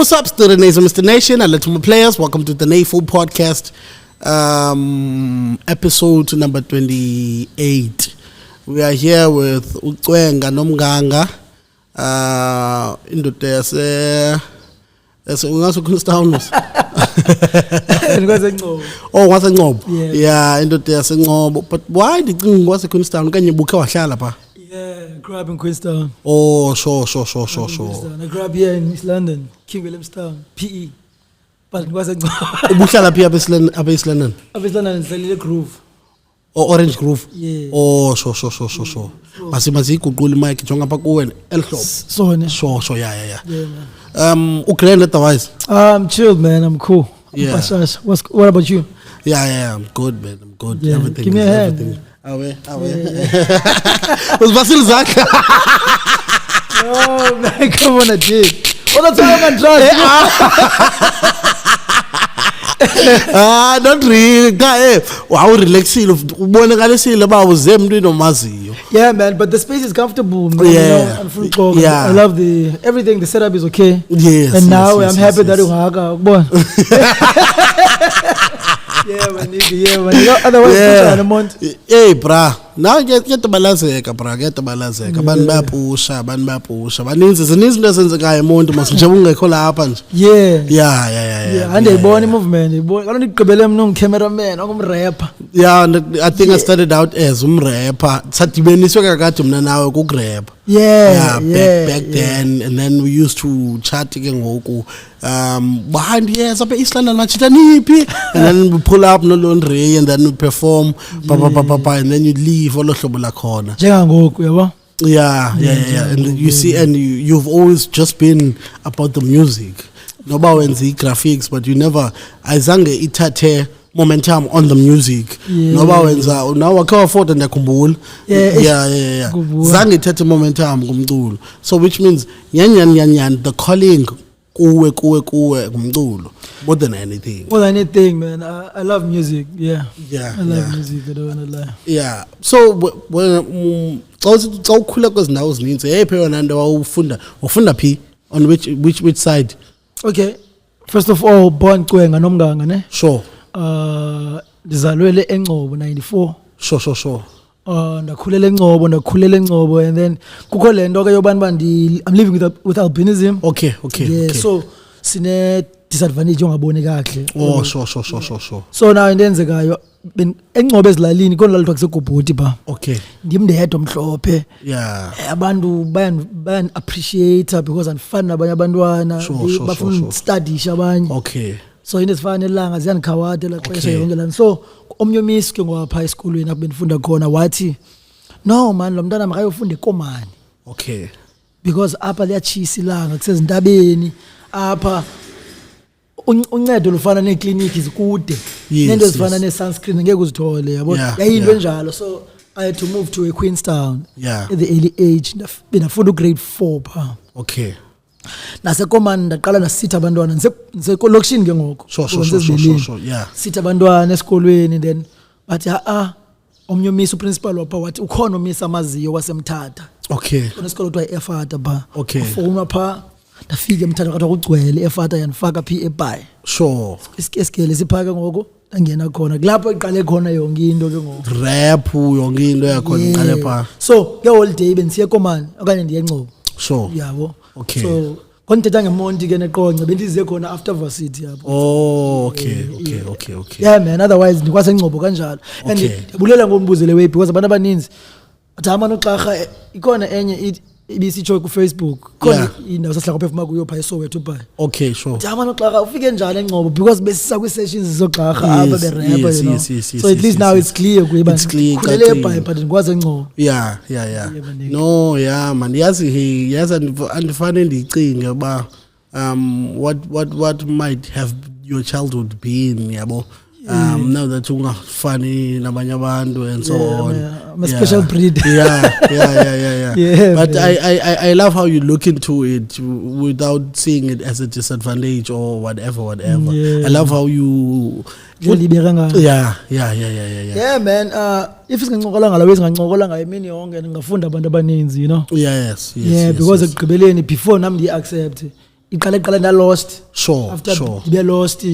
what's up? Still Residing, Mr. Nation. And to my players, welcome to the NayFul Podcast, episode number 28. We are here with Cwenga Nomnganga. Into this, ungaso Queenstown. Oh, what's a knob? Yeah, into this knob. But why did you was a Queenstown? Can you book a shalapa? Yeah, grew up in Queenstown. Oh, sure. I grew up here in East London, King Williamstown, PE. But it wasn't. Bushala P. Abis London. Abis London is a little groove. Oh, Orange Groove. Yeah. Oh, sure. Masi kugqula mic jonga pha kuwe elhlobo. Sure, yeah. Yeah, man. Ugrand otherwise. I'm chilled, man. I'm cool. Yeah. What about you? Yeah, I'm good, man. I'm good. Yeah. Everything. Give me a hand. Everything. Awe. Was Vasil Zak? Oh, man, come on, dude. Oh, that's all I can trust. Not really. Wow, relaxing. Yeah, man, but the space is comfortable, man. Yeah. You know, yeah. I love everything. The setup is okay. Yes. And now I'm happy that yeah, man. Otherwise, a month. Hey, brah. Now get the balance, brah. Get the balance. Ban pusha. Baninzi doesn't guy amount must jabunga call happens. Yeah. And they born movement. I don't need no cameraman. I'm rapper. Yeah, I think I started out as rapper. Satibenisoka got to now go grab. Yeah. Back then, and then we used to chat again. Behind yes, up East London, and then we pull up no laundry, and then we perform, and then you leave all of the corner. Yeah. And you see, and you've always just been about the music. Nobody went the graphics, but you never. I sang itate momentum on the music. Nobody went now I can't afford and kumbul. Yeah. Sang itate momentum kumdul. So which means yan the calling. More than anything. Man. I love music. Yeah. I love music. I don't want to lie. Yeah. So when so cool because now means hey ufunda P on which side? Okay. First of all, born Cwenga Nomnganga, ne? Sure. Ndizalwele Engcobo 94. Sure. Ndakhulela Engcobo, and then kukho lento ke yobani I'm living with albinism. Okay. So sine disadvantage ongaboni kahle. Oh, sure. So now indenzekayo Engcobo ezilalini khona lalithwa kusegoboti ba. Okay. Ndim ndedwa mhlophe. Yeah. Abantu bayan appreciate because andifana nabanye abantwana bafuna studisha abanye. Okay. So into esifanelanga ziyandikhawade la xesha yonke lana. So omnyomisi ke ngwapha esikolweni apho bendifunda khona wathi no man lo mntana makayofunda eKomani. Okay. Because apha liyatshisa ilanga kusezintabeni apha uncedo lufana neekliniki zikude nento ezifana nesunscreen ngeke uzithole yabo yayinto enjalo. So I had to move to Queenstown at the early age ndafunda grade 4 pha. Okay. Nasekomani ndaqala nasitha abantwana ngisekolokishini ke ngoko. Sure. Yeah. Sitha abantwana esikolweni then bathi omnyomisi uprincipal wapha wathi ukhona umisa amaziyo wasemthatha. Okay. Kunesikolo kuthiwa eFata ba. Okay. Ufuna pha ndafika emthatha kwathiwa kugcwele eFata yanifaka phi eBhayi. Sure. Isikele siphaka ngoko angena khona kulapho iqale khona yonke into ke ngoko. Rap yonke into yakhona iqale pha. So ke holiday bensiye eKomani okanye ndiye Engcobo. Sure. Yabo. Okay. So kontetha ngemonti ke neqonce bendize khona after varsity yabo. Oh, okay. Yeah man, otherwise ndikwase Engcobo kanjalo. And ndibulela ngombuzele way because abantu abaninzi athama noXarha ikhona enye ibisitsho ku Facebook khona indawo sahlala phefuma kuyo pha eSoweto pha. Okay, sure. Athama noXarha ufike njalo Engcobo because besisa kwi sessions zoXarha apha be rapper you know. So at least now it's clear kuyiba. It's clear. Khulele eBhayi but ndikwase Engcobo. Yeah. No, yeah man. Yazi andifane ndicinge ba what might have your childhood been yabo. Now that ungafani nabanye abantu and so on. I'm a special breed. Yeah. But I love how you look into it without seeing it as a disadvantage or whatever. Yeah. I love how you. Yeah, man. If it's ngancokola ngalawe singancokola ngayo imini yonke ngafunda abantu abaninzi, you know. Yes. Because ekugqibeleni before nami accept iqala nda lost. Sure, After sure. be lost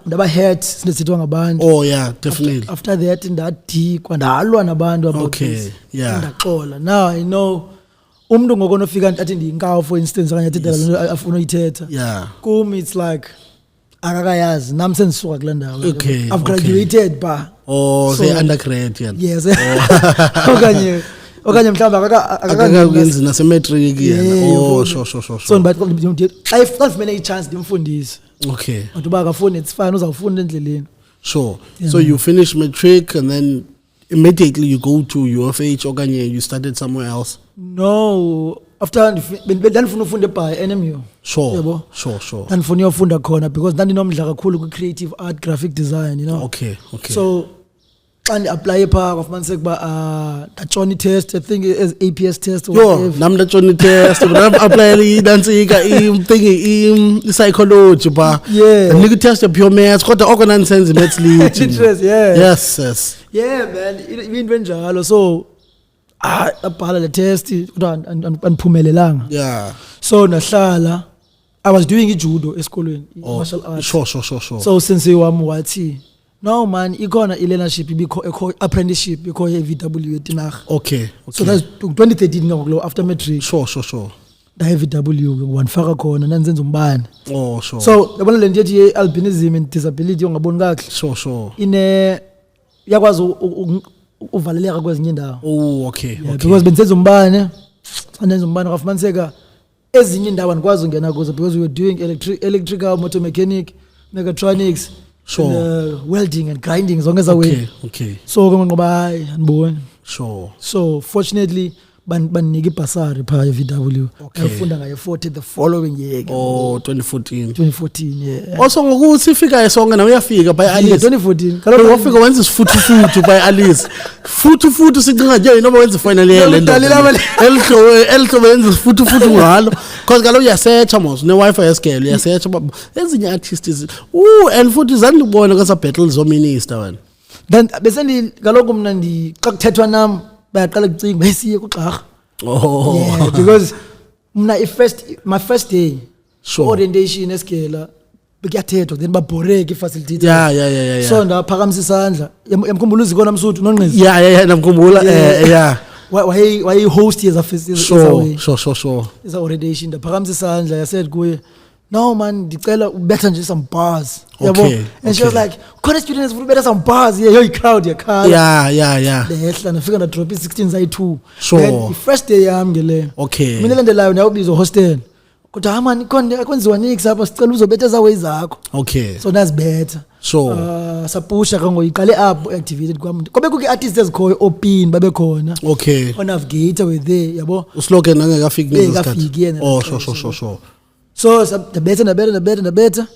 ndaba hurt sinesithwa ngabantu. Oh yeah, definitely. After that ndadikwa ndalwa nabantu about Okay, this. yeah. Ndaxola. Now I know umuntu ngokono fika athi ndiyinkawu for instance okanye athi dala afuna uyithetha. Yeah. Kum it's like akakayazi nami sendisuka kule ndawo. Okay, I've graduated ba. Oh, So- say undergrad yeah. Yes. Okanye mhlawumbe Akakayenzi nase matric Yeah, yena. Oh, ufuna- sure. So but xa ifumene i-chance ndimfundise. Okay. But uba akafuni it's fine uzawufunda endleleni. Sure. Yeah, So man. you finish matric and then immediately you go to UFH okanye you started somewhere else. No, after ndandifuna ufunda by NMU. Sure. Yebo. Sure. Ndandifuna uyofunda khona because ndandinomdla kakhulu kwi-creative art, graphic design, you know. Okay. So xa ndi-aplaye phaa kwafumaniseka uba ndatshona i-test, I think as APS test or Yo, whatever. nami ndatshona test but apply idansika i psychology ba. Yeah. Nika test of pure maths kodwa okona sense maths lead. Interest, yeah. Yes. Yeah man, into enjalo so abhala le test kodwa andiphumelelanga. Yeah. So nahlala I was doing judo esikolweni, martial arts. Sure. So sensei wami wathi no man ikhona i-learnership ibikho apprenticeship ikho e-VW eTinarha. Okay. So that's 2013 ngalo after matric. Sure. Da e-VW wanifaka khona nanzenza umbane. Oh, sure. So yabona le nto yethi albinism and disability ongaboni kahle. Sure. Ine yakwazi uvaleleka kwezinye indawo. Oh, okay. Because benzenza umbane, sanenza umbane kwafumaniseka ezinye indawo andikwazi ungena kuzo because we were doing electrical, motor mechanic, mechatronics, Sure. and, welding and grinding zonke zawe. Okay. So ke ngoba hayi andiboni. Sure. So fortunately banika ibhasari phaa e-VW. Okay. Ngafunda ngayo 40 the following year. Oh, 2014. 2014 yeah. Also ngokuthi ifika esonke na uyafika by Yeah, Alice. 2014. Kaloku wafika wenza isifuthu by Alice. Futhu sicinga nje noma wenza final year le nto. Elihlobo wenza isifuthu ngalo. Because kaloku uyasearcha mos ne Wi-Fi yesikele uyasearcha ezinye artists. And futhi zandibona kasa battles zo minister wena. Then besendi kaloku mna xa kuthethwa nam bayaqala kucinga besiye kuGxarha. Oh. Yeah, because mna my first day Sure. orientation esigela bekuyathethwa then babhoreke i-facilitator. Yeah. So ndaphakamisa isandla yamkhumbula uzikona Msuthu noNgqizi. Yeah, namkhumbula yeah. Why host as a first Sure. is orientation ndaphakamisa isandla yasaid kuye no man ndicela ubetha nje some bars yabo. And she was like khona students ufuna ubetha some bars yeah yo crowd yakhala. Yeah. Lehla nafika na drop i-16 zayi2. Sure. Then first day yami ngele. Okay. Mina landelayo ndiyawubiza hostel. Kodwa man ikhona akwenziwa nix apha sicela uzobetha zawe zakho. Okay. So that's better. Sure. Sapusha kango iqale up activated kwami. Kobe kuke artists ezikhoyo opin babe khona. Okay. On navigator with there yabo. Uslogan angekafiki nesikhathi. Ngafiki yena. Oh, sure. So ndabetha.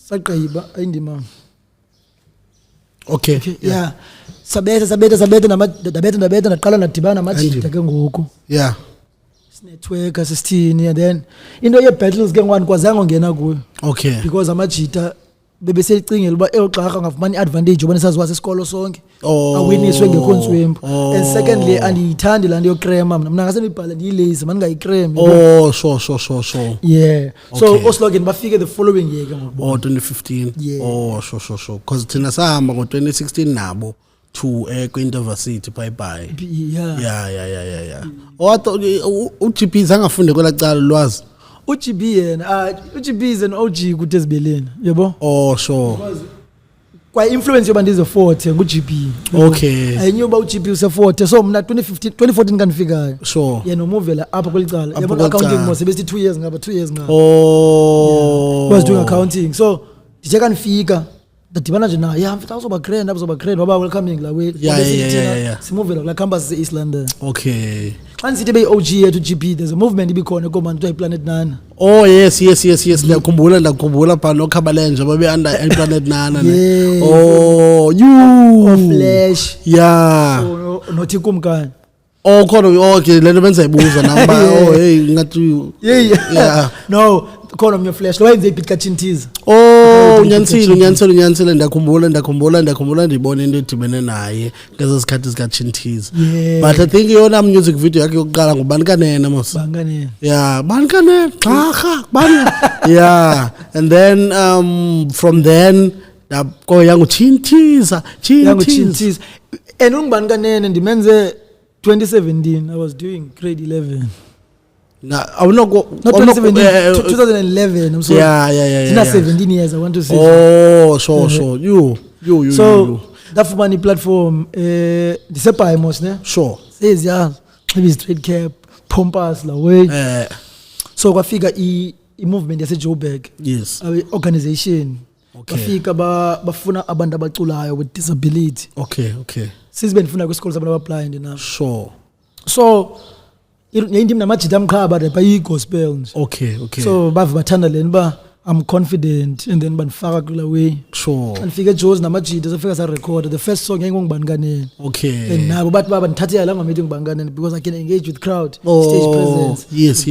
Saqhiba ayindima. Okay. Yeah. Sabetha ndabetha ndaqala nadibana namajita ke ngoku. Yeah. Network asisithini and then into ye battles ke ngwani kwazange ngena kuyo. Okay. Because amajita bebesecingela uba eGxarha ngafumana advantage ubona saziwa sesikolo sonke. Awiniswe ngekhonswembu. And secondly andiyithandi laa nto yokrema mina ngase ndibhala ndiyilazy mandingayikrem. Oh, sure. Yeah. Okay. So oslogan bafike the following year ke ngoku. Oh, 2015. Yeah. Oh, sure. Because thina sahamba ngo-2016 nabo to kwi-university bye. Yeah. Wathi uGP zangafunde kwela cala lwazi. UGB yena UGB is an OG kude ezibeleni yabo. Oh, sure. Kwa influence yoba ndize 40 nguGP. Okay. Ayinyuba uGP use 40 so mna 2014 kanifikayo. Sure. Yena umuvela apha kwelicala. Yabona accounting mo sebesti 2 years ngaba 2 years ngaba. Oh. Was doing accounting. So ndije kanifika ndadibana nje naye mfethu uzoba grand waba welcoming la we. Yeah. Simuvela la campus East London. Okay. Xa nisithi be OG yethu GP there's a movement ibikhona komani kuthiwa iPlanet 9. Oh yes. Ndakhumbula pha noKhabalenje babe under iPlanet 9. Oh, you. Flash. Yeah. Nothi kumkani. Oh khona okay lento benza ibuza namba hey ngathi yeah. No khona omnye flash lo wenze ibit kachintiza oh unyanisile ndakhumbula ndibona into edibene naye ngezo sikhathi zikachintiza but I think yona music video yakhe yokuqala ngubani kanene mos bankanene yeah bani kanene Gxarha bani yeah and then from then yangu chintiza and ungubani kanene ndimenze 2017 I was doing grade 11 no, I will not go. Not 2011. I'm sorry. Yeah. 17 years. I want to say. Oh, sure. You. So that for money platform. The sepa most ne. Sure. Says yeah. Maybe straight cap, pompas la way. So I figure a movement yase Joburg. Yes. Organization. Okay. I figure bafuna abantu abaculayo with disability. Okay. Since benifuna ku schools abantu blind now. Sure. So indimi namajita amqhaba rapper gospel nje okay so bathanda leni ba I'm confident and then banifaka kula way sure andifike Joes namajita sofika sa record the first song ngengongubani kanene okay and nabo bathi baba nithathela la ngamithi ngubani kanene because I can engage with crowd stage presence yes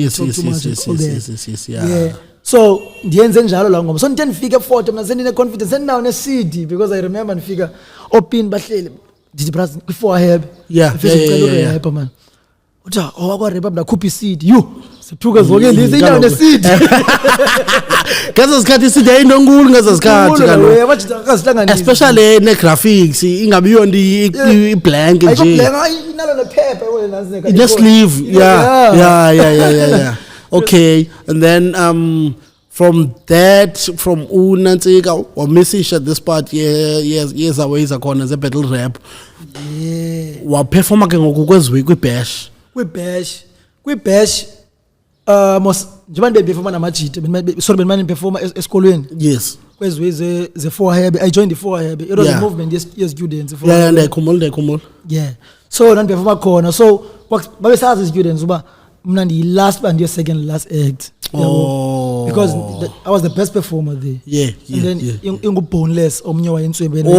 yeah so ndiyenze njalo la ngoma so ndifike photo mina sendine confidence sendinawo ne CD because I remember ndifika opin bahleli did bras before I have rapper man uta owakwa rapper mnakhupha iCD you sithuka zonke lezi indawo neCD ngazo sikhathi iCD ayinonkulu ngazo sikhathi kaloku especially ne graphics ingabe yonto iblank nje inalo nephepha wena ne sleeve yeah okay and then from unantsika or message at this part years away zakhona ze battle rap wa perform ke ngoku kwezwe kwibash mos njengoba performa namajita sorry benimane performa esikolweni yes kwezwe ze 4 habe I joined the 4 habe it was a movement yes students yeah ndayikhumbula yeah so nan performa khona so babe sazi students uba mna ndi last and your second last act because I was the best performer there and then inguboneless omnye wayenswebeni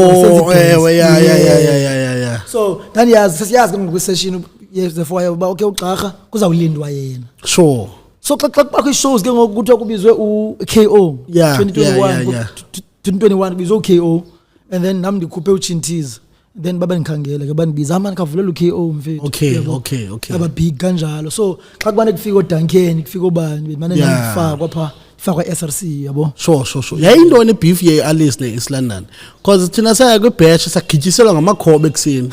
yeah so then siyazi ngoku session yes the 4 ba okay uGxarha kuzawulindwa yena sure so xa bakho shows ke ngoku kuthiwa kubizwe uKO 2021 kubizwe uKO and then nami ndikhuphe uchintiza then baba ngikhangela ke banibiza amani kavulela uKO mfethu okay aba big kanjalo so xa kubane kufika oDuncan kufika obani bemane ngifakwa pha fakwa SRC yabo sure yayintoni beef ye Alice ne East London because thina saya kwi batch sagijiselwa ngamakhobe ekseni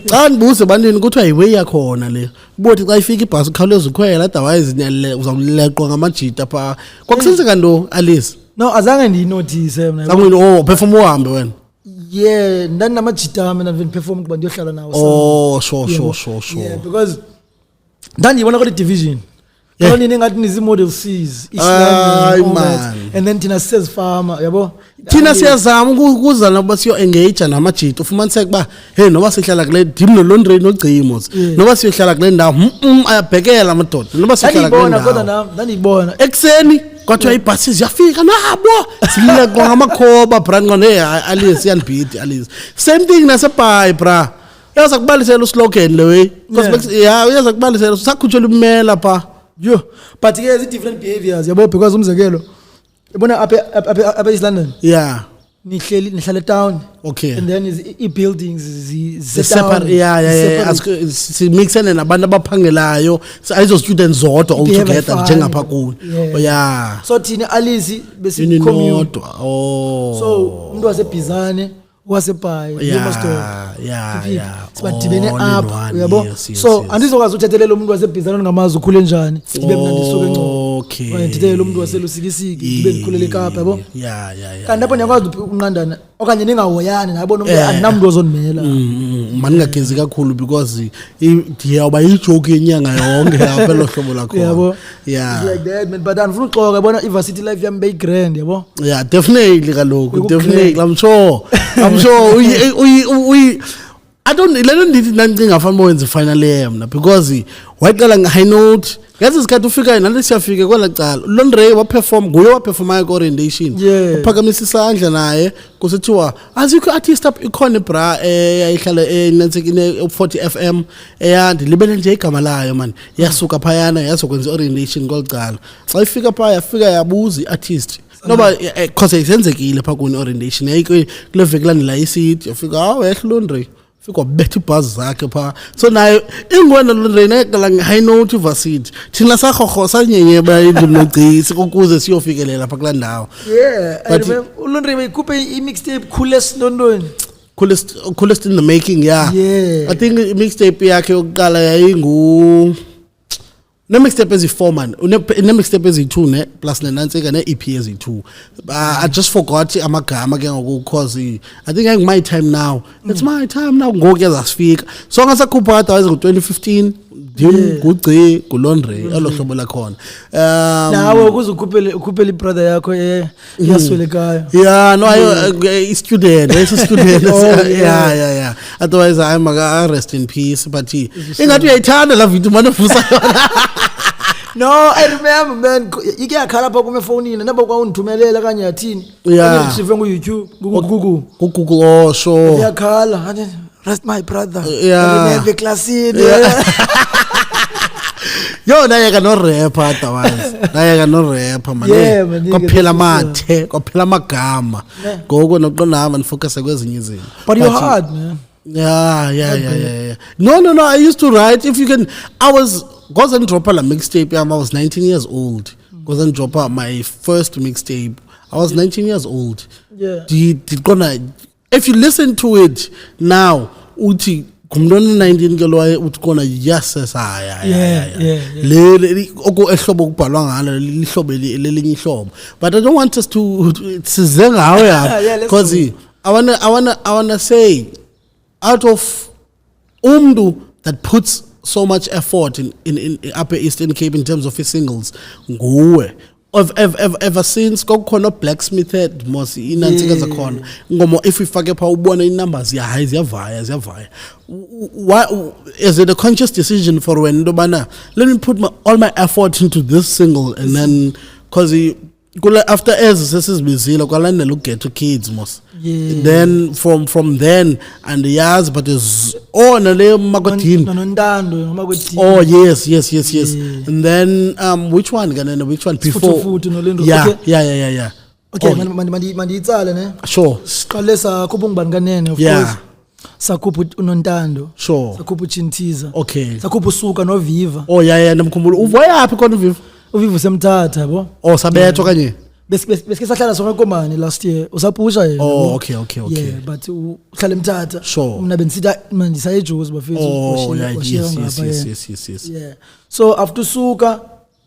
xa nibuze bandini kuthiwa yiway yakhona le bothi xa ifika ibhasi ukhawuleza ukhwela otherwise uzawuleqwa ngamajita pha kwakusenzeka ndo Alice no azange ndinotice mina zangu perform uhambe wena yeah ndani namajita mina vele perform kuba ndiyohlala nawo sure yeah because ndandibona kule division Yoni ningathi nizi model C's and then thina sesifama yabo thina siyazama ukuza nabo siyo engage namajita ufumaniseka ba hey noba sihlala kule dim no laundry nogcimo noba siyohlala kule ndawo ayabhekela amadoda noba sihlala kule ndawo kodwa ndandibona ekseni kwathiwa ibhasi ziyafika nabo silile ngamakhoba brand ngone hey Alice yanibhidi Alice same thing nasebhayi bra uyaza kubalisela uslogan lewe because uyaza kubalisela sakhutshela umela pha yo but ke different behaviors yabo because umzekelo yabona apha East London nihlala town okay and then is buildings separate simixene nabantu abaphangelayo ayizo students zodwa all together njengapha kuno so thina Alice besicommute so umuntu wasebhizane wasebhayi sibadibene apha uyabo so andizokwazi uthethelele umuntu wasebhizana ngamazi ukhule njani sibe mina ndisuke engcobo okay ndithele umuntu waselusikisiki ndibe ngikhulele eKapa yabo kanti lapho niyakwazi ukunqandana okanye ningahoyani nabona umuntu andinamuntu ozonimela maningagezi kakhulu because ndiyawuba yijoke yenyanga yonke apha lo hlobo lakho yabo like that man but andifuna uxoka yabona ivarsity life yami beyigrand yabo definitely kaloku definitely I'm sure I don't ndithi nancinga fanele wenze final yemna because wayiqala nge high note Yazi isikhathi ufika nale siyafika kwela cala Londre waperform nguye waperforma orientation uphakamisa isandla naye kusithiwa azikho artist up ikhona bra yayihlala enansekine 40 FM eyandi libele nje igama layo man yasuka phayana yazokwenza orientation kwelcala xa ifika pha yafika yabuza artist noba cause isenzekile pha kuni orientation yayike kule veki landela isithi yafika yehla Londre fika bethe ibhasi zakhe pha so nayo ingwena Londre nayaqala high note varsity thina sakhokho sanyenyeba indumnogcisi ukuze siyofikelela pha kulandawo I remember uLondre beyikhuphe i-mixtape coolest in the making I think mixtape yakhe yokuqala yayingu mixtape ezi4 man mixtape ezi2 ne plus nenanseka ne EP ezi2 I just forgot amagama ke ngoku cause I think my time now it's my time now ngoku yazasifika so ngasakhupha otherwise ngo2015 dim kuGci kuLondre elohlobo la khona nawe ukukhuphela ibrother yakho yaswelekayo no I student yeah otherwise I'm a rest in peace but ingathi uyayithanda la video manovusa No, I remember man ike yakhala pha kuma phone nabo kwawundithumelela kanye yathini ngizive ku YouTube Google sure yakhala rest my brother never classini yo nayeka no rapper otherwise nayeka no rapper man kwaphela mathe kwaphela amagama ngoko noqondama nifocus kwezinye izinto but you're hard man yeah no I used to write if you can I wasn't drop a mixtape I was 19 years old wasn't drop my first mixtape I was 19 years old if you listen to it now uthi kumntwana 19 ke lo uthi kona yes le oko ehlobo kubhalwa ngalo lihlobo lelinye ihlobo but I don't want us to size ngawe yapha because I wanna say out of umntu that puts so much effort in Upper Eastern Cape in terms of his singles nguwe ever since kokukhona blacksmithed mos inansika zakhona ngomo if ifake pha ubona inumbers ziyavaya why is it a conscious decision for when ndobana let me put all my effort into this single and then cause after as sesizibizile kwalandela uGetto Kids mos then from then and years but is le makodini nontando makodini oh yes and then which one before yeah okay mandiyitsale ne sure siqale sakhupha ungubani kanene of course sakhupha unontando sure sakhupha uchintiza okay sakhupha usuka noviva oh yeah ndamkhumbula uvoyapi khona uviva semthatha yabo sabethwa kanye besike sahlala sonke ekomani last year usapusha yena okay yeah but uhlala emthatha sure mina bensitha manje sayejuice bafethu yes yeah so after suka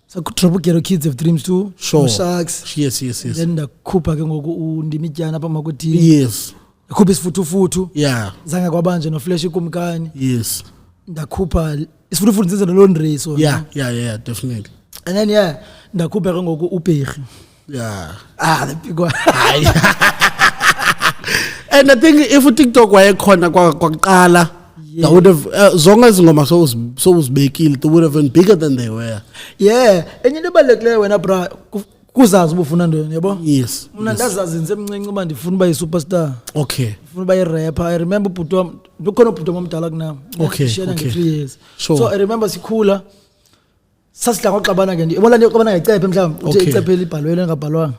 sakudrop Ghetto Kids of Dreams too sharks yes then ndakhupha ke ngoku undimityana apha makodini yes ndakhupha isifuthufutu yeah zanga kwabanje no Flash ikumkani yes ndakhupha isifuthufutu nzenze no Laundry so yeah definitely and then ndakhupha ke ngoku uBhegi the big one and I think if TikTok wayekhona kwaqala that would have zonke izingoma so uzibekile they would have been bigger than they were enye into ebalulekileyo wena bra kuzazi ubufuna ntoni yabo yes mina ndazazi ngisemncinci uba ndifuna uba yi-superstar okay ndifuna uba yi-rapper I remember ubhuti wam kukhona ubhuti wam omdala kunam shena nge-3 years so I remember sikhula sasidla ngoxabana ke yabona nje xabana ngecephe mhlawumbe uthi icephe libhalwele ngabhalwanga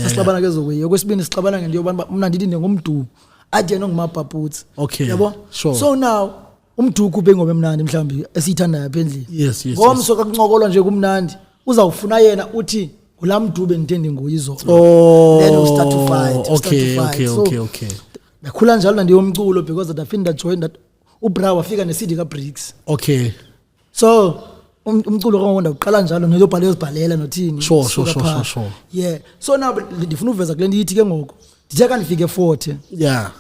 sasixabana ke zokwe okwesibini sixabana ke ndiyoba mna ndithi ngomdu aje nongumabhabhutsi yabo so now umdu ukhuphe ingoma emnandi mhlawumbe esiyithanda yapha endlini yes ngomso kakuncokolwa nje kumnandi uzawufuna yena uthi ulamdube ndithende nguyizolo then we start to fight okay ndakhula njalo ndiyomculo because that I think that joined that ubra wafika ne-CD ka-Bricks okay so umculo konke uqala njalo neyobhala yozibhalela nothini sure yeah so now ndifuna uveza kule ndiyithi ke ngoku ndithe kandifike 40 yeah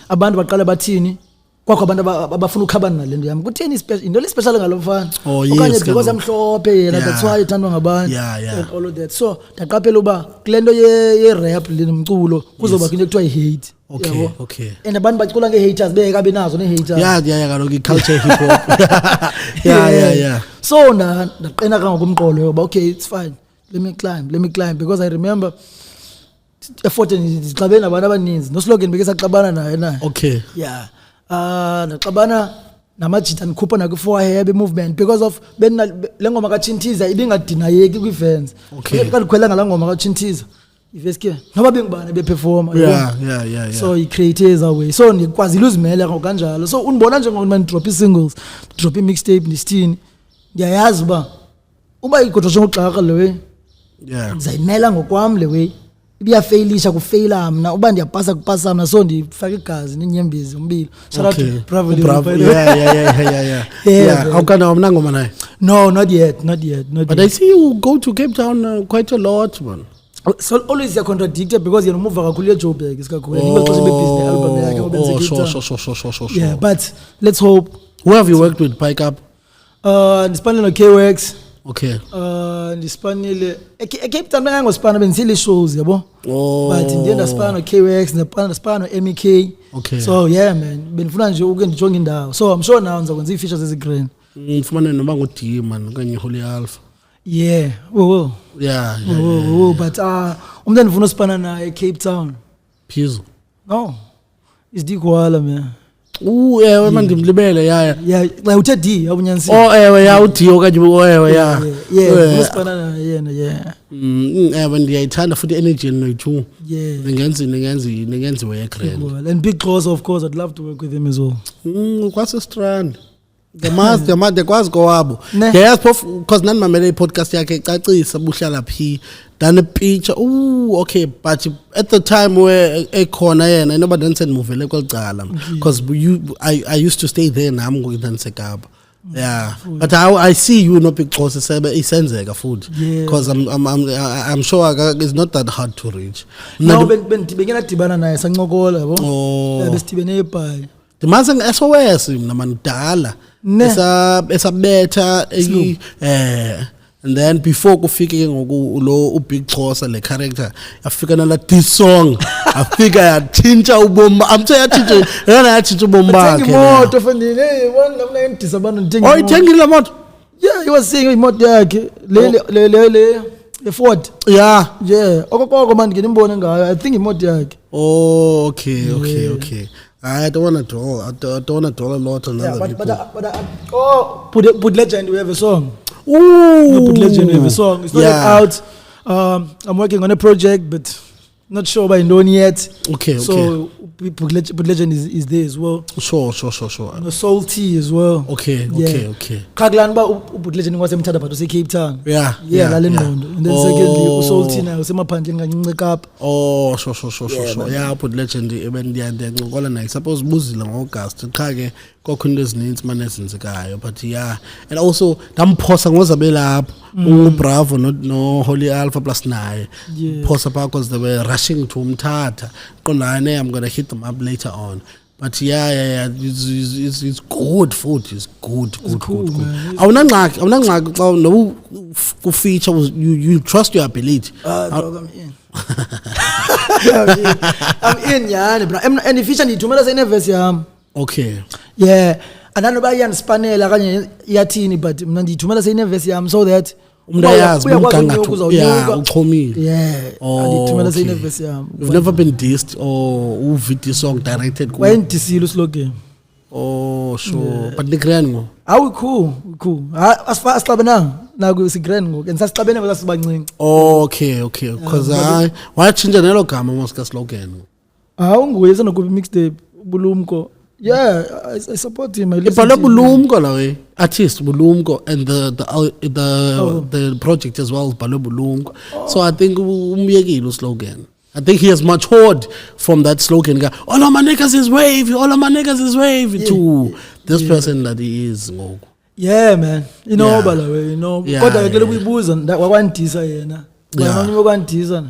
abantu baqala bathini kwakho abantu abafuna ukhabana nalento yami kutheni into special ngalo mfana okanye because amhlophe yena that's why ithandwa ngabantu and all of that so ndaqaphela uba kulento ye rap lenomculo kuzoba into ekuthiwa i-hate okay and abantu bacula nge-haters bekabe nazo ne-haters kaloku i-culture hip hop yeah so ndaqina kangokumqolo yoba okay it's fine let me climb because I remember effort ndixabene nabantu abaninzi noslogan bekesaxabana naye okay naxabana namajita ndikhupha nakwi-4 movement because of le ngoma kaChintiza ibingadinayeki kwi-fans kandikhwela ngala ngoma kaChintiza iveske noba bengibani beperforma yeah so i-create away so ndikwazile uzimela kanjalo so undibona njengoba ndidrop ii-singles ndidrop i-mixtape ndisithini ndiyayazi uba igodwa Gxarha le way ndizayimela ngokwam le way ibiyafailisha kufeyila mna uba ndiyapasa kupasa mna so ndifaka igazi nenyembezi umbilo shout out to Bravo yeah awukana wamna ngoma naye no not yet but I see you go to Cape Town quite a lot man so always you're contradicted because you're move kakhulu eJoburg isikakhulu ngibaxoxe bebusiness album yakhe sure yeah but let's hope who have you worked with Pike Up ndispanele K-Wax okay ndispanele eCape Town ngangosipana benzile shows yabo but ndiye ndaspana K-Wax ndaspana MEK okay so yeah man benifuna nje uke ndijonge indawo so I'm sure now ngizakwenza i-features ezigreen ngifumane noba ngudi man kanye Holy Alpha yeah yeah but umuntu endifuna usipana naye Cape Town Phizo no is Gxarha man ewe mandimlibele yeah uthe D awunyanisi ewe uD okanye yeah usipana na yena ewe ndiyayithanda futhi energy noyithu yeah ningenzi work grand and Big Xhosa of course I'd love to work with him as well kwase strand the kwazi kowabo yes because nani mamele i-podcast yakhe icacisa buhlala phi done a picture okay but at the time where ekhona yena inoba ndandisendimuvele kwecala because I used to stay there nami ngokudansekapa yeah but I see you no Big Xhosa sebe isenzeka futhi because I'm sure it's not that hard to reach no bengena dibana naye sancokola yabo besitibene ebhayi Dimase ngeSOS mina mandala esabetha and then before kufike ngoku lo Big Xhosa le character afika nala this song afika yathinta ubomba amthe yathinta yena yathinta ubomba bakhe imoto fandini one lamna ndisabana ndingi oyithengile moto yeah he was saying imoto yakhe le Ford yeah okokoko manje ngimbone ngayo I think imoto yakhe okay I don't want to dwell a lot on other people. But Put Legend, we have a song. Put Legend, we have a song. It's not yet out. I'm working on a project, but not sure by known yet. Okay. So Put Legend is there as well. Sure. Soul Tea as well. Okay. Kaglan ba Put Legend was emthatha but use Cape Town. Yeah. And then secondly Soul Tea now usemaphandleni ngancicap. Sure. Yeah, Put Legend even ndiyancokola naye. Suppose buzile ngoAugust. Cha ke kokho into ezininzi manje ezenzekayo but yeah and also damphosa ngozabe lapho uBravo no Holy Alpha plus naye phosa because they were rushing to umthatha qondane I'm going to hit them up later on but yeah it's good food it's good awunangxaki xa no ku feature you trust your ability I'm in yani bro and the feature ndithumela seneverse yami okay yeah ananoba iyanispanela kanye iyathini but mina ndithumela seneverse yami so that umuntu ayazi umgangatho uchomile ndithumela seneverse yami you've never been dissed or uvideo song directed wayendisile uslogan sure but nigrand ngo awu cool asixabana naku sigrand ngo and sasixabene ngoba sibancinci okay because wachinja nelo gama mosika slogan nguye senokuba mixtape bulumko yeah I support him ibhalwe bulumko la way artist bulumko and the project as well ibhalwe bulumko so I think umyekile slogan I think he has matured from that slogan all of my niggas is wavy to this person that he is ngoku yeah man by the way kodwa ke lokuyibuza wakwandisa yena bani wakwandisa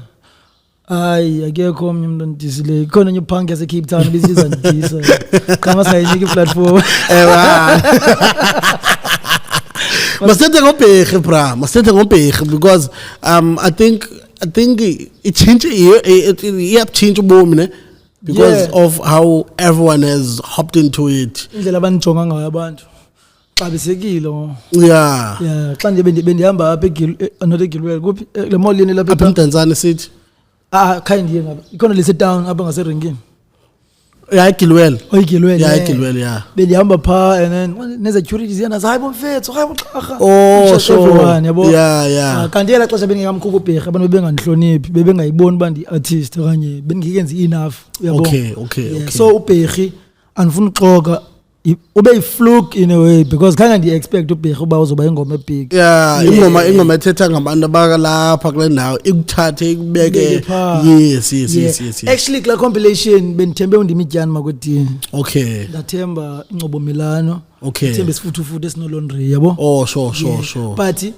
Hayi akekho omnye umuntu ondisile khona nye punk yase Cape Town bisiza ndisa cha masayinike platform Masithethe ngobhekhe bra masithethe ngobhekhe because I think it change it change ubomi ne because of how everyone has hopped into it indlela abanijonga ngayo abantu xabisekile yeah xa nje bendihamba apha not egilwell kuphi le mall yeni lapha apha eMdantsane city kind ye ngabe ikhona lesi town apha ngaseringini igilwell igilwell yeah bendihamba pha and then neze security ziyana hayibo mfethu hayibo Gxarha everyone yabo yeah kanti yela xesha bengingamkhupha ubhekhe abantu bebengandihloniphi bebengayiboni bandi artist okanye bengikenzi enough uyabo okay so ubhekhe andifuna uxoka ube fluke in a way because kanga ndi expect ubhekhe uba uzoba ingoma ebig ingoma ethetha ngabantu abakalapha kule ndawo ikuthathe ikubeke yes actually kula compilation benithembe undimityani makwedini okay ndathemba Engcobo Milano okay thembe sifuthu esino-laundry yabo sure but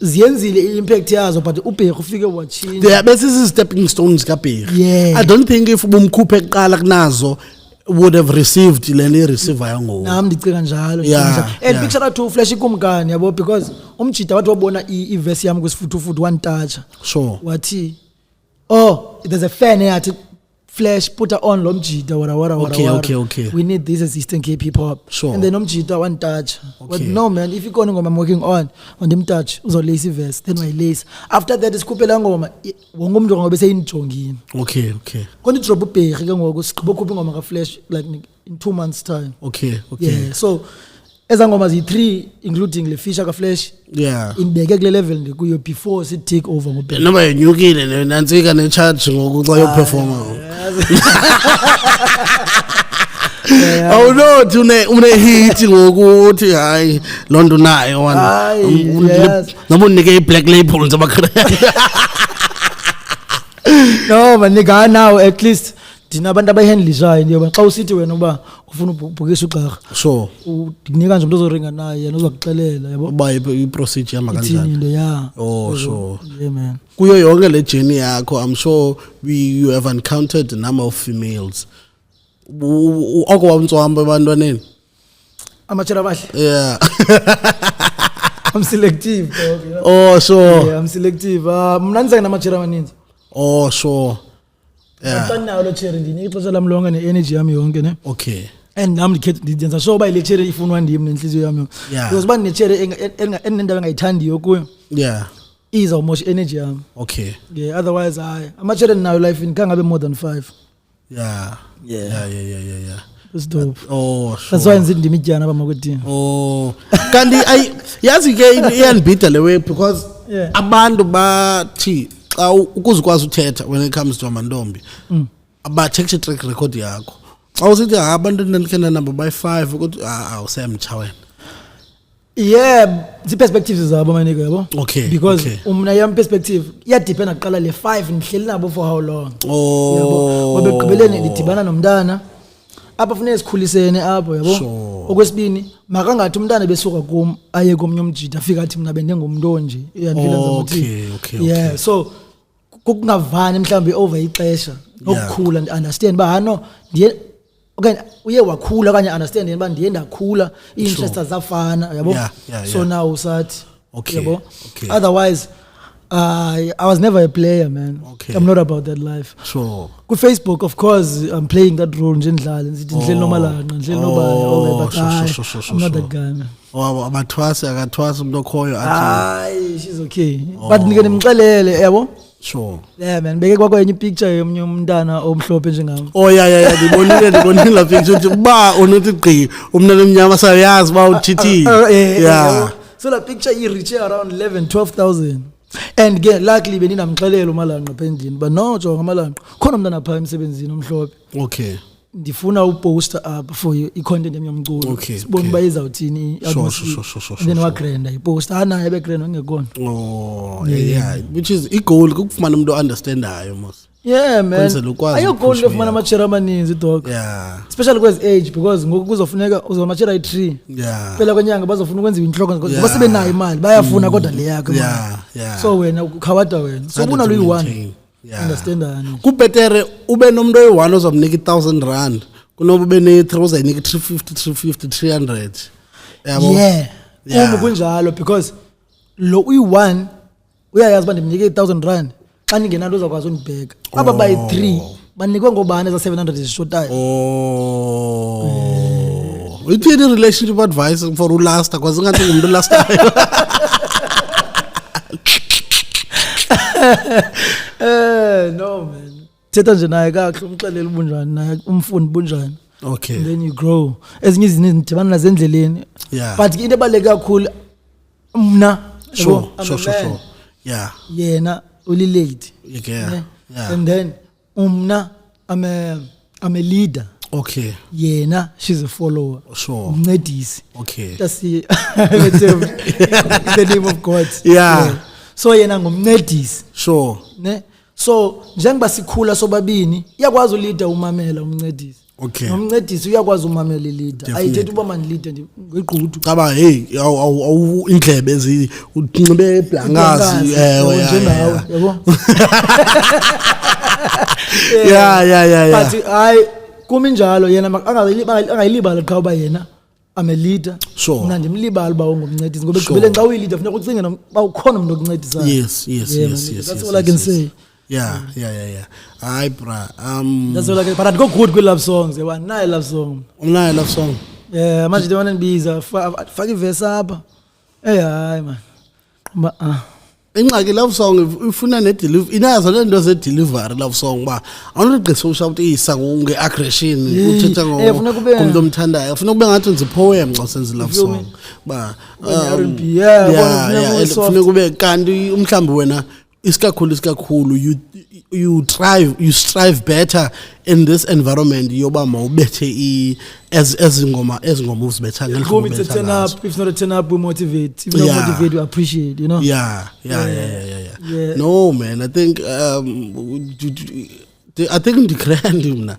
ziyenzile i-impact yazo but ubhekhe ufike wachinja there bese stepping stones kabhekhe I don't think if ubumkhuphe eqala kunazo would have received leni receiver yango nami ndicika njalo and Gxarha 2 flash ikumkani yabo because umjida wathi wabona i-verse yami kusifuthu one touch sure wathi there's a fan yathi flash put her on lo mjida wara okay we need this as Eastern Cape hip hop sure. And then umjida one touch but no man if ikona ngoma I'm working on dim touch uzolace verse then my lace after that isikhuphela ngoma wonke umuntu ngobe seyinijongini okay konke drop ubhekhe ke ngoku siqhubha ukhupha ingoma ka flash like in 2 months time okay yeah so ezangoma zi3 including le feature ka flash inbeke kule level ndikuyo before si take over ngobhekhe noma yenyukile nantsika ne charge ngoku xa yo performer Oh no, une hit ngokuthi hayi lonto nayo wana. Noma unike i-black label nje bakhe. No, manika now at least dina abantu abayihandlishayo nje xa usithi wena uba ufuna ubhukisa uGxarha. Sure. Udinika nje umuntu ozoringa naye yena uzokuxelela yabo. Uba i-procedure yama kanjani. Sure. Yeah man. Kuyo yonke le journey yakho I'm sure you have encountered a number of females. Oko wamtswamba ebantwaneni amachera bahle yeah I'm selective sure I'm selective mna nizake namachera amaninzi sure nawo lo cherry ndini ixesha lami lonke ne-energy yami yonke ne okay and nami ndiyenza sure uba ile cherry ifunwa ndim nenhliziyo yami because uba ne-cherry enendawo engayithandiyo kuyo izawumosha energy yami okay otherwise amachera nayo life khangabe more than 5 Yeah. That's dope. Sure. That's why nzindi midyana abamakwedini. Kanti yazi ke iyanibhida le way because abantu bathi xa ukuzikwazi uthetha when it comes to amantombi aba check track record yakho. Xa usithi abantu nelikena number by 5 ukuthi awusemtsha wena. The perspectives zabo manike yabo. Okay. Because umna yam perspective iyadependa aqala le 5 nihleli nabo for how long. Yabo. Ngoba egqibeleni lidibana nomntana. Apha funeka sikhulisene apho yabo. Okwesibini makangathi umntana besuka kum aye komnye umjida afika athi mina bende ngumuntu onje. Uyandlela nzamuthi. Okay. So kukungavani mhlambi over ixesha. Okukhula and understand ba no ndiye okay uye wakhula kanye understand yena ba ndiye ndakhula i-interest zafana yabo so now usathi yabo otherwise I was never a player man I'm not about that life sure ku Facebook of course I'm playing that role nje ndlala ngithi ndlele nomalanga ndlele nobani but I'm not that guy man abathwasi akathwasi umuntu okhoyo athi she's okay but nike nimxelele yabo sure yeah man beke kwakho enye picture yomnye umntana omhlophe njengami ndibonile la picture uthi ba unothi gqi umntana omnyama sayazi ba uthithile so la picture reach around 11-12,000 and again luckily beninamxelelo umalanga phendlini but no jonga amalanga khona umntana pha emsebenzini omhlophe okay ndifuna uposter up for i-content yami yomculo sibona uba izawuthini and then wagranda iposter anaye begranda ngekona which is i-goal kukufumana umuntu o-understandayo mos man ayogoli lofumana amachera amaninzi dog especially kwezi age because ngoku kuzofuneka uzamachera i-3 phela kwenyanga bazofuna ukwenza inhloko ngoba sebenayo imali bayafuna kodwa le yakho so wena ukhawada wena so ubunalo uyi-1 understandani kubetere ube nomuntu oyi-1 ozamnika R1,000 kunoba ube ne-3 ozayinika 350 300 yabo uma kunjalo because lo uyi-1 uyayazi uba ndimnike R1,000 xa ningenanto uzakwazi undibheka aba bayi-3 banikwe ngobani eza-700 ezishotayo uthini relationship advice for ulasta kwazi ngathi ngumuntu olastayo no man thetha nje naye kahle umxelele ubunjani naye umfundi bunjani okay and then you grow ezinye izinto nidibana nazo endleleni but into ebaluleke kakhulu mna sure yena ulilady and then umna I'm a leader okay yena she's a follower sure umncedisi okay that's the name of God so yena ngumncedisi sure ne so njengoba sikhula sobabini iyakwazi uleader umamela umncedisi okay nomncedisi uyakwazi umamela leader ayithethi uba man leader ngiqhuthu caba hey awu indlebe ezi unxibe eblangazi njengawe yabo but hayi kumi njalo yena angayilibala qha uba yena I'm a leader sure mina ndimlibala uba ungumncedisi ngoba egqibeleni xa uyi-leader funeka ucinge uba ukhona umuntu okuncedisayo yes that's all I can say yeah hayi bra that's all I can but I'd go good with love songs yaba nayo love song umnayo love song manje ndibona ndibiza faka ivesi apha hayi man ingxaki love song ifuna ne-delivery inazo le nto ze-delivery love song uba awunoqisa ushawuthi iyisa nge-aggression uthetha ngomntu omthandayo ufuna kube ngathi wenza i-poem xa usenza i-love song uba funeka kube kanti umhlawumbi wena isikakhulu you strive better in this environment yoba mawubethe ezingoma uzibetha ngelihlobo it's a turn up if not a turn up we motivate if not motivate we appreciate you know yeah. No man I think mna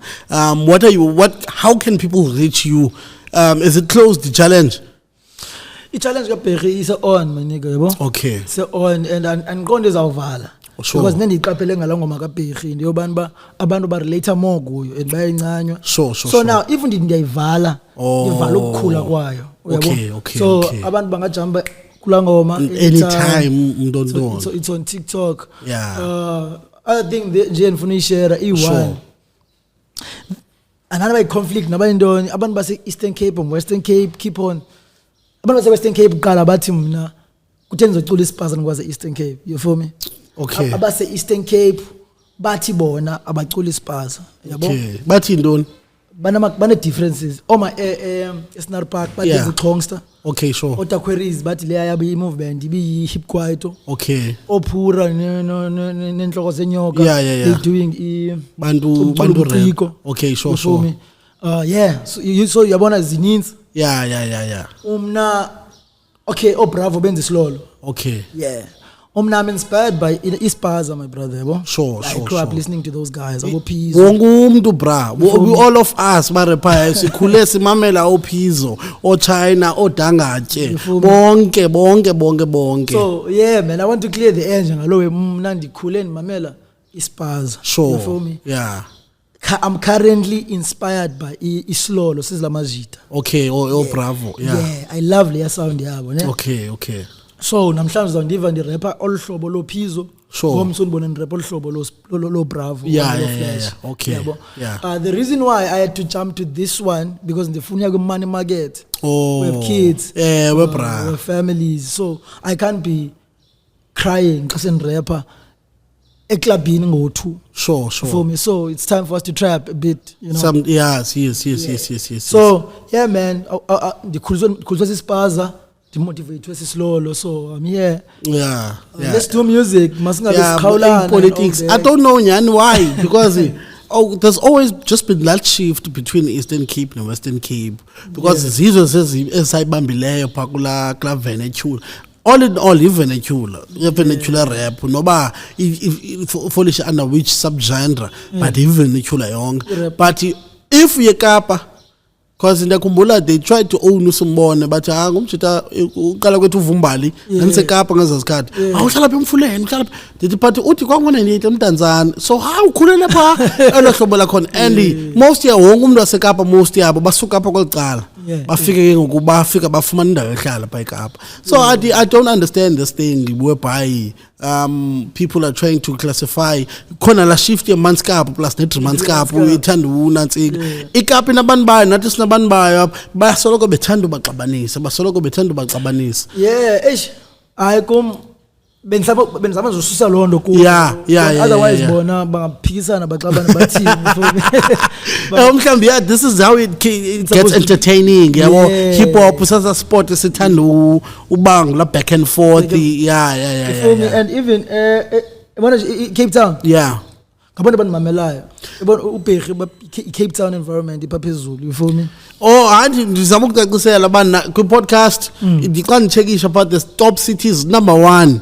how can people reach you is it closed the challenge i-challenge kaBherhi is on my nigga yabo okay so on and angiqonde izawuvala because nendiyiqaphele ngala ngoma kaBherhi ndiyobani ba abantu ba relate more kuyo and bayayincanywa so now even ndiyayivala ngivala ukukhula kwayo okay so abantu bangajamba kula ngoma anytime umntontoni so it's on TikTok I think nje ndifuna ishare i1 another conflict nabayintoni abantu base Eastern Cape and Western Cape keep on abantu base Western Cape qala bathi mna kuthe ngizocula isiphaza ngikwaze Eastern Cape you feel me okay abase Eastern Cape bathi bona abacula isiphaza yabo bathi intoni bane differences oma eSnar Park bathi iXhosa okay sure otaqueries bathi leya yabo i-movement ibi hip kwaito okay ophura nenhloko zenyoka they doing bantu rap okay sure so yabona zininzi umna okay Bravo benza isilolo okay I'm inspired by Ispaza, my brother. Sure. I grew up listening to those guys. Wonke bra. All of us marepha sikhule simamela oPhizo, oChina, oDangatye. Bonke. So yeah, man, I want to clear the air ngalo mna ndikhule ndimamela Ispaza. Sure. You feel me? Yeah. I'm currently inspired by Islolo Sizlamazita. Okay, Bravo. Yeah, I love leya sound yabo, ne? Okay. So namhlanje uzondiva ndirapper olhlobo loPhizo ngomsuni bona ndirapper olhlobo lo Bravo okay the reason why I had to jump to this one because ndifuna ku money market we have kids we have families so I can't be crying xa sendirapper eklabini ngo2 sure for me so it's time for us to trap a bit you know yes so yeah man ndikhuliswa sispaza to motivate Weslolo so I'm here let's do music masingabe politics I don't know nyani why because there's always just been that shift between Eastern Cape and Western Cape because zizwe esayibambileyo phakula vernacular all in all vernacular rap noba folish under which subgenre but vernacular yonke but if ye Kapa Because in the Kumbula, they tried to own Usumbone, but Ngumchita uqala kwethu uvumbali nanisekapa ngezazikhathi awuhlala pha emfuleni uhlala ndithi but uthi kwangona nithi emntanzana so how ukhulele pha elohlobo lakhona and most ya wonke umuntu wasekapa most yabo basuka apha kwelicala bafike ngoku bafika bafumana indawo ehlala pha eKapa. So I don't understand this thing whereby people are trying to classify khona la shift yemanskapa plus netmanskapa uyithanda unantsika iKapa inabantu bayo nathi sinabantu bayo basoloko bethanda ubaxabanisa hayi kum benzama nje ususa lo ndo ku otherwise bona bangaphikisana baxabana bathini mhlawumbe this is how it gets entertaining yabo hip hop sasa sport sithanda ubang la back and forth and even Cape Town ngabona mamelayo yabona ubheri Cape Town environment ipaphezulu you feel me anti ndizama ukucacisela bana ku podcast ndiqa ndichekisha about the top cities number 1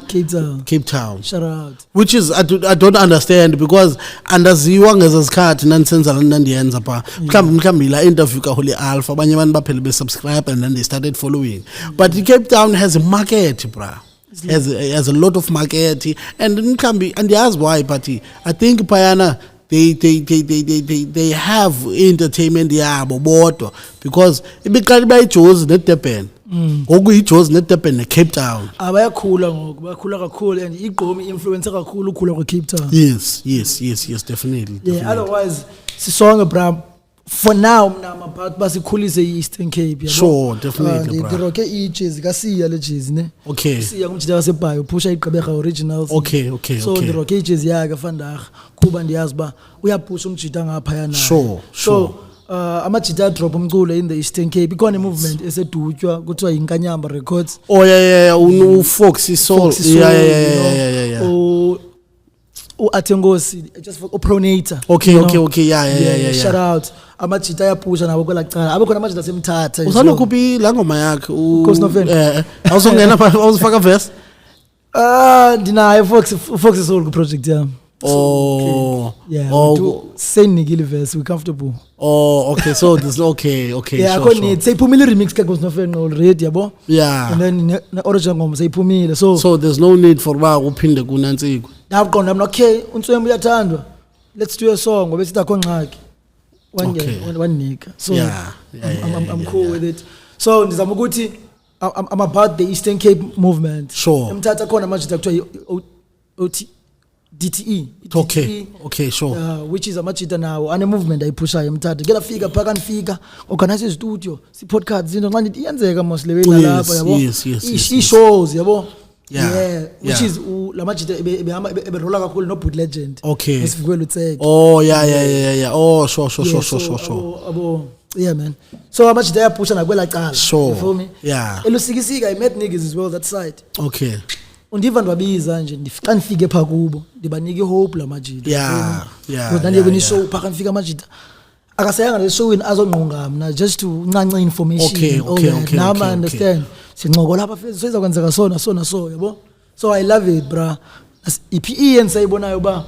Cape Town shout out which is I don't understand because andaziwa ngezazikhathi nansenza nandiyenza pha mhlawumbe la interview ka Holy Alpha abanye abantu baphele be subscribe and then they started following but Cape Town has a market bra has a lot of market and yazi why but I think payana they have entertainment yabo bodwa because ibiqala bayiJozi neDurban ngoku iJozi neDurban neCape Town abayakhula ngoku bakhula kakhulu and igqomi influencer kakhulu ukhula kweCape Town yes definitely otherwise sisonke bra for now mna about basikhulise iEastern Cape yabo sure definitely bra ndiroke iJezi kasiya le jezi ne okay siya kumjida waseBhayi uphusha iGqeberha originals okay so ndiroke iJezi yakhe vandag kuba ndiyazi ba uyaphusha umjida ngapha yana sure amajita drop umculo in the Eastern Cape ikona movement esedutywa kuthiwa yinkanyamba records Foxy Soul uAthengosi just for Pronator okay yeah shout out amajita yapusha nabo kwelacala abekhona amajita semthatha usalokuphi la ngoma yakhe Nkosinofen awuzongena pha awuzifaka verse ndinayo Foxy Soul ku project yami seyinikile verse we comfortable okay so there's okay sure seyiphumile remix ka Nkosinofen already yabo and then na original ngoma seyiphumile so there's no need for ba uphinde kunantsiko ndaqonda mina okay uNtswembu uyathandwa let's do a song ngoba sithi akho ngxaki wanika so I'm cool with it so ndizama ukuthi I'm about the Eastern Cape movement emthatha khona manje kuthiwa DTE okay sure which is amajita nawo ane movement ayiphushayo emthatha ngela fika phaka nifika organize studio si podcast into nxa nithi iyenzeka mos lewe lapha yabo i shows yabo which is lamajita eberola kakhulu no Boot Legend esifikwe Lutseke sure man so amajita yaphusha nakwela cala you feel me elusikisika I met niggas as well that side undiva ndwabiza nje ndifika nifike pha kubo ndibanike hope lamajita kodwa ndiye kuni show phaka nifika amajita akasayanga le show azongqonga mina just to ncanca information now I understand sinxoko lapha phezulu soyiza kwenzeka so yabo so I love it bra EPE and sayibonayo ba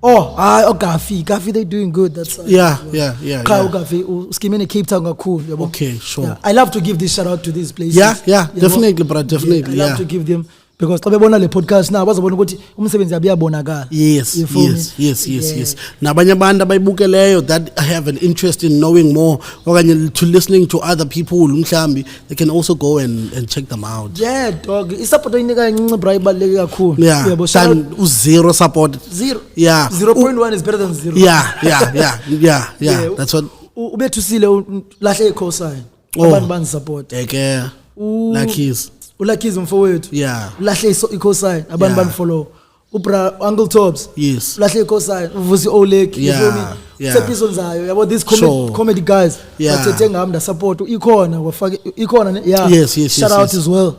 Gafi they doing good that's Gafi uskimene Cape Town kakhulu yabo sure I love to give this shout out to these places definitely bro definitely I love to give them because xa bebona le podcast now bazobona ukuthi umsebenzi abiyabonakala yes nabanye abantu abayibukeleyo that have an interest in knowing more okanye to listening to other people mhlambi they can also go and check them out dog isupport oyinika incinci bra ibaleke kakhulu yabo zero support 0.1 is better than 0 that's what ubethusile lahle iChosa abantu banisupport Lucky's umfowethu lahle iChosa abantu banfollow ubra Uncle Tops lahle iChosa uvusi Olek you feel me sepisons zayo yabo these comedy guys bathethe ngami nda support ikhona wafaka ikhona shout out as well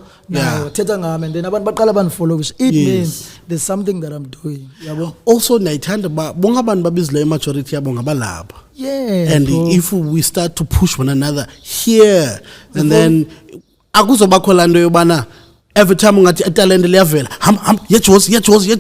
thetha ngami and then abantu baqala banfollow which it means there's something that I'm doing yabo also nayithanda bonke abantu babizile majority yabo ngabalapha and if we start to push one another here and then akuzobakho lanto yobana every time ungathi italente liyavela ham yejozi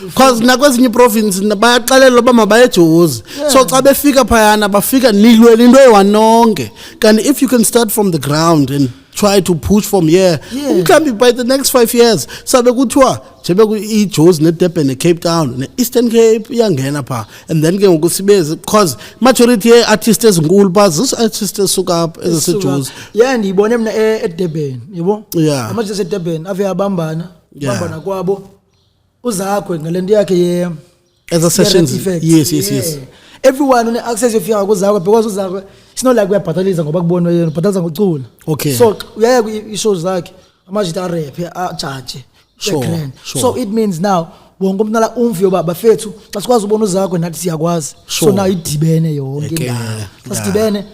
because nakwezinye province bayaxelela uba mabayejozi so xa befika phayana bafika nilwela into ewanonke kanti if you can start from the ground and try to push from here mhlawumbi by the next 5 years sabe kuthiwa njebe iJozi neDurban neCape Town neEastern Cape iyangena pha and then ke ngoku sibeze because majority artists ezinkulu pha artists esuka up eziseJozi ndiyibone mina eDurban yebo ama-artists eDurban ave abambana kwabo uzakwe ngalento yakhe as a sessions yes everyone une access yofika kuzakwe because uzakwe it's not like uyabhatalisa ngoba kubona yena ubhatalisa ngocula so uyaya i-shows zakhe amajita arap ajaje so it means now wonke umuntu la umviyo baba fethu xa sikwazi ubona uzakwe nathi siyakwazi so now idibene yonke indawo xa sidibene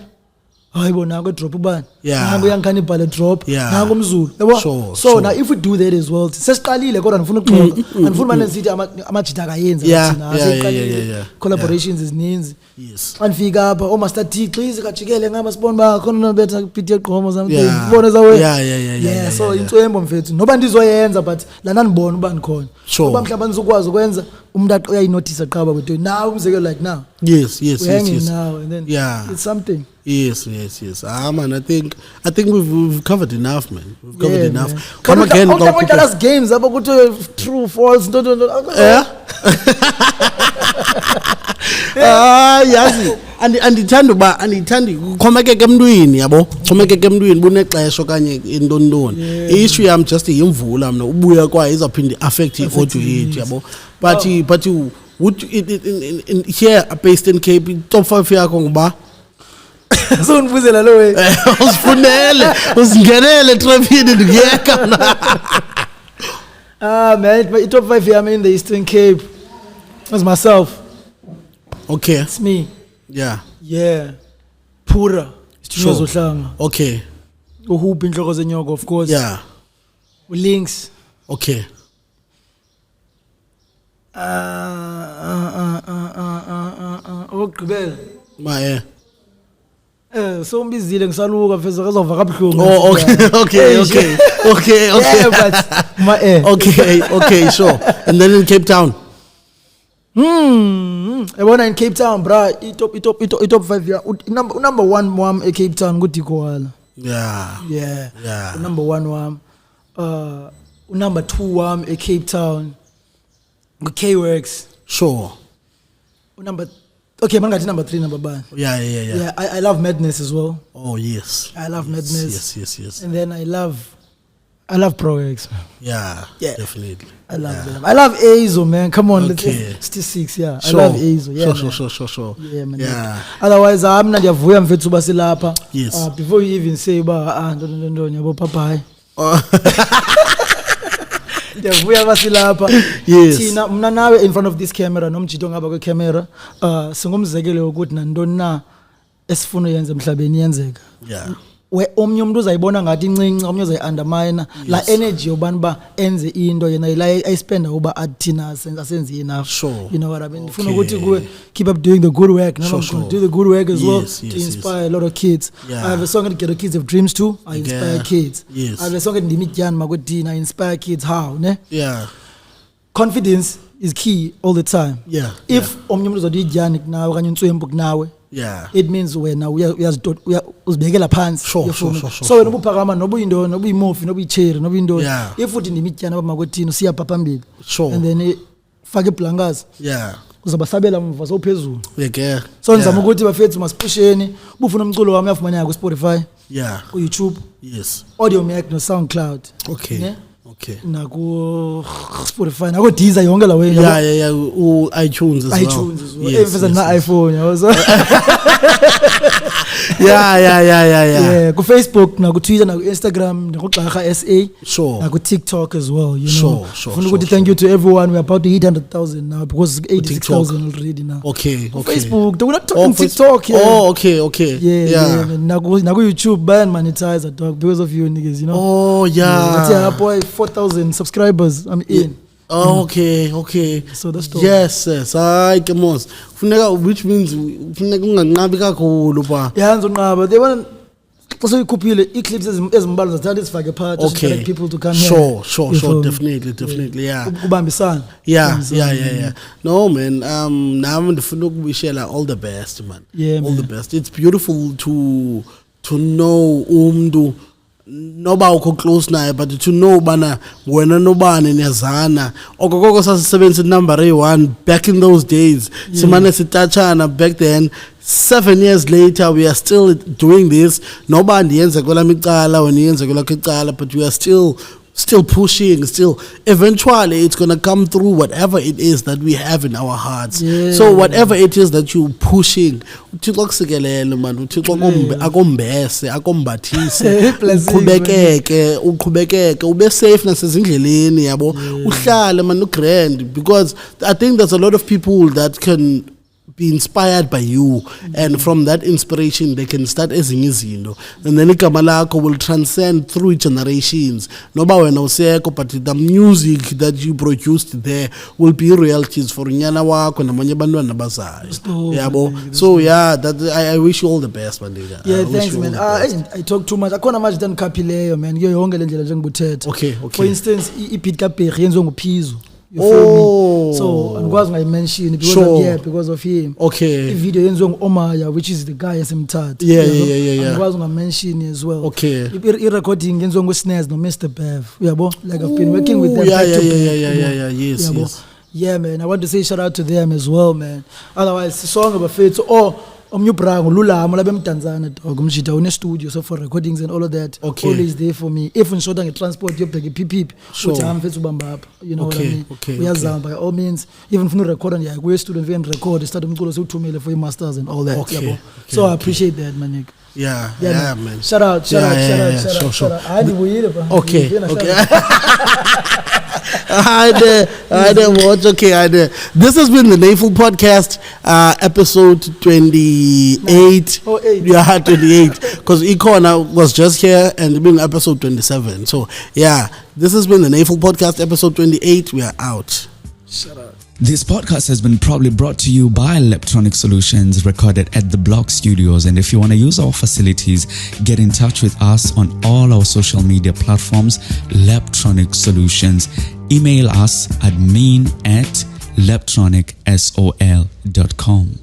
hayibona ke drop ubani nangu yangikanibhale drop nangu umzulu yabo so now if we do that as well sesiqalile kodwa ngifuna ukuxoxa andifuni manje sithi amajita akayenza thina asiqalile collaborations ezininzi anifika apha o Master T please kajikele ngaba sibona ba khona betha beat yeqhomo something ubona zawe so incwembo mfethu noba ndizoyenza but la nanibona uba nikhona ngoba mhlawumbe nizokwazi ukwenza umuntu uyayinotice qaba kwethu now umzekelo like now yes now and then it's something yes man I think we've covered enough man we've covered enough come again go us games about true false yazi andithandi uxhomekeke emntwini yabo xhomekeke emntwini bunexesha okanye intoni issue yam just yimvula mina ubuya kwaye izawuphinda affect i-audio yethu yabo but would in here based in Cape top 5 yakho ngoba so ngibuzela lo way usifunele usingenele traffic ndiyeka man my top 5 yam in the Eastern Cape was myself. Okay. It's me. Yeah. Pura. Sure. Okay. Uhoop inhloko zenyoko of course. Yeah. Links. Okay. Ogqibela. Ma so umbizile ngisaluka mfethu akazova kabuhlungu. Oh okay. Yeah, but my Okay, sure. And then in Cape Town. Ebona in Cape Town bra top 5 ya number 1 wam e Cape Town nguDikoala. Yeah. Number 1 wam number 2 wam e Cape Town nguK-Works. Sure. Okay, mangathi number 3 number bani. Yeah. I love Madness as well. Oh yes. I love Madness. Yes. And then I love Pro-X. Yeah, definitely. I love them. I love Azo, man. Come on, okay. 66, yeah. Sure. I love Azo. Yeah, Sure. Yeah, man. Yeah. Otherwise, I'm not yavuya mfethu basilapha. Yes. Before you even say ba ndo yabo papa. Yavuya basilapha. Yes. Thina mna nawe in front of this camera nomjito ngaba kwe camera. Singumzekelo ukuthi nantoni na esifuna yenze emhlabeni yenzeka. Yeah. We omnye umuntu uzayibona ngathi incinci omnye uzayi-undermine la energy yobani ba enze into yena la ayispenda uba athina asenze enough. Sure. You know what I mean? Ufuna ukuthi kuwe keep up doing the good work. Sure. Do the good work as well Yes. to inspire a lot of kids. Yeah. I have a song that Ghetto Kids Have Dreams too. I inspire kids. Yes. I have a song that Ndimityani Magwedini. I inspire kids. How? Ne? Yeah. Confidence is key all the time. Yeah. If omnye umuntu uzodiyijani kunawe okanye uNtswembu kunawe, it means wena uzibekela phansi. Sure. So wena ubuphakama noba uyindoni noba uyimofi noba uyicherry noba uyindoni if uthi Ndimityani abamakwethini siyapha phambili and then fake iblankazi uzabasabela mva sophezulu so nizama ukuthi bafethu masipusheni ubufuna umculo wami uyafumaneka ku Spotify ku YouTube Audio Mac no SoundCloud Okay. Naku Spotify, naku Deezer yonke la way. Yeah. iTunes as well. Yes. Na iPhone also. Yeah. Ku Facebook, naku Twitter, naku Instagram, naku Gxarha SA. Sure. Naku TikTok as well, you know. Sure. Thank you to everyone. We're about to hit 100,000 now because 86,000 already now. Okay. Facebook, we're not talking TikTok. Oh, okay. Yeah. Naku YouTube ban monetize dog because of you niggas, you know. Oh, yeah. That's boy 4,000 subscribers. I'm in. Okay. So that's the yes. Hayi ke mos. Funeka which means funeka unganqabi kakhulu ba. Yeah, ngizonqaba. They want So you copy eclipse as mbalwa zathanda isifake part to get people to come here. Sure, definitely, yeah. Yeah. No man, now I'm the all the best, man. Yeah, all the best. It's beautiful to know noba ukho close naye, but to know bana wena nobani niyazana okokoko sasisebenzisa number 1 back in those days. Simane sitachana back then. 7 years later, we are still doing this. Nobody yenza kwela micala when yenza kwela kicala, but we are still pushing. Still, eventually, it's gonna come through whatever it is that we have in our hearts. So whatever it is that you're pushing, uThixo akusikelele man, uThixo akombese, akombathise, uqhubekeke, ube safe nasezindleleni yabo, uhlale man ugrand, because I think there's a lot of people that can be inspired by you, and from that inspiration they can start ezinye izinto, and then igama lakho will transcend through generations. Noba wena usekho, but the music that you produced there will be royalties for unyana wakho namanye abantwana abazayo. Yabo. So yeah, that I wish you all the best, man. Yeah, thanks man. I talk too much. Akona much than kapileyo man. Yo yonke le ndlela njengibuthethe. Okay. For instance, ibeat kaBheri yenziwe nguPhizo. You feel me? So angikwazi ngayimention because I'm here because of him. Okay. Video yenziwe nguOmaya, which is the guy esimthatha. Yeah. Angikwazi ngamention as well. Okay. I-recording yenziwe nguSnares no Mr. Bev. Uyabo? Like I've been working with them. Yeah. Yes. Yeah, man. I want to say shout out to them as well, man. Otherwise, song about faith. Umnyubrango lulamo labe mdanzana dog umjida une studio, so for recordings and all of that. Always there for me. If ngishota nge-transport yobheka iPP uthi hamba mfethu ubamba apha, you know what I mean. Uyazama by all means, even if record and kuye student we record start umculo sewuthumele for masters and all that. So I appreciate that, my nigga. Yeah, man. Shout out. Sure. Okay. This has been the NayFul Podcast, episode 28. Yeah, 28. Because Icona was just here and being episode 27. So, yeah, this has been the NayFul Podcast, episode 28. We are out. Shut up. This podcast has been proudly brought to you by Electronic Solutions, recorded at the Block Studios. And if you want to use our facilities, get in touch with us on all our social media platforms, Electronic Solutions. Email us admin@leptronicsol.com.